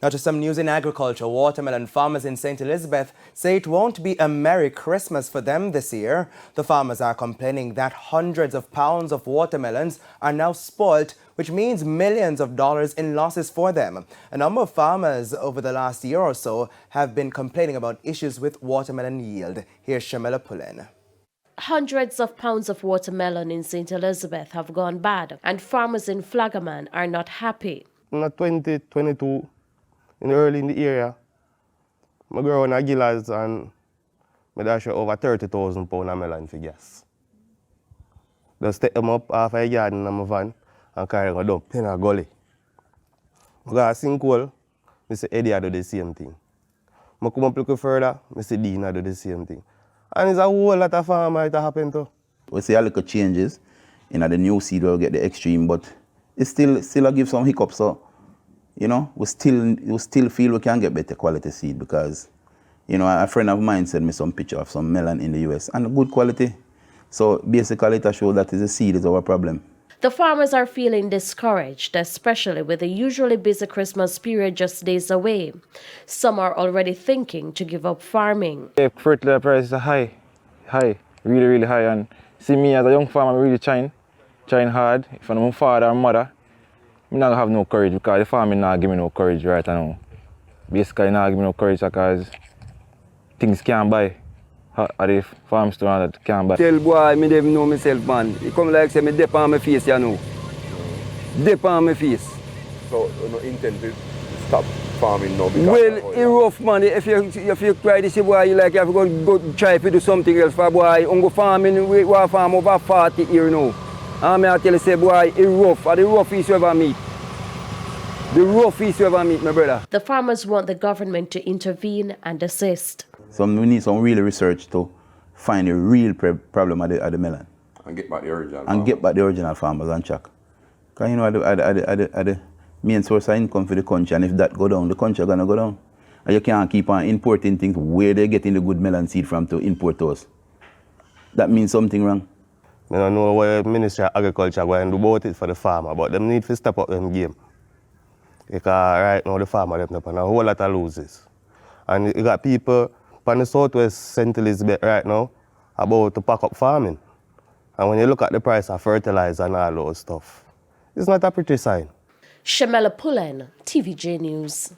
Now to some news in agriculture. Watermelon farmers in St. Elizabeth say it won't be a Merry Christmas for them this year. The farmers are complaining that hundreds of pounds of watermelons are now spoilt, which means millions of dollars in losses for them. A number of farmers over the last year or so have been complaining about issues with watermelon yield. Here's Shamela Pullen. Hundreds of pounds of watermelon in St. Elizabeth have gone bad, and farmers in Flagaman are not happy. In 2022, early in the area, I grew on a Gillas and I dash over 30,000 pounds of melon for gas. Just take them up half a yard in my van and carry them down in a gully. I got a sinkhole, I say Eddie I do the same thing. I come up a little further, I say Dean I do the same thing. And it's a whole lot of farmers that happen to. We see a little changes in the new seed we'll get the extreme, but it still give some hiccups. So, you know, we still feel we can get better quality seed because, you know, a friend of mine sent me some picture of some melon in the US and good quality. So basically it shows that the seed is our problem. The farmers are feeling discouraged, especially with the usually busy Christmas period just days away. Some are already thinking to give up farming. The fertilizer prices are high, really, really high. And see me as a young farmer, I'm really trying hard. If I'm a father or mother, I'm not gonna have no courage because the farming not give me no courage right now. Basically, not give me no courage because things can't buy. At the farm store that can't buy. Tell boy, I don't know myself, man. It come like say me dip on my face, you know. Dip on my face. So you don't intend to stop farming now? Well, it's rough, man. If you try this, boy, you like you have to go try to do something else for boy. I'm go farming, we farm over 40 years now. And I tell you, say, boy, it's rough. And the roughest you ever meet. The roughest you ever meet, my brother. The farmers want the government to intervene and assist. So we need some real research to find the real problem at the melon. And get back the original and farmers. Get back the original farmers on track. Because you know, the main source of income for the country, and if that go down, the country gonna go down. And you can't keep on importing things where they getting the good melon seed from to import those. That means something wrong. I don't know what the Ministry of Agriculture is going to do about it for the farmer, but they need to step up them game. Because right now the farmer them up on a whole lot of losses. And you got people on the southwest St. Elizabeth right now about to pack up farming. And when you look at the price of fertilizer and all those stuff, it's not a pretty sign. Shamela Pullen, TVJ News.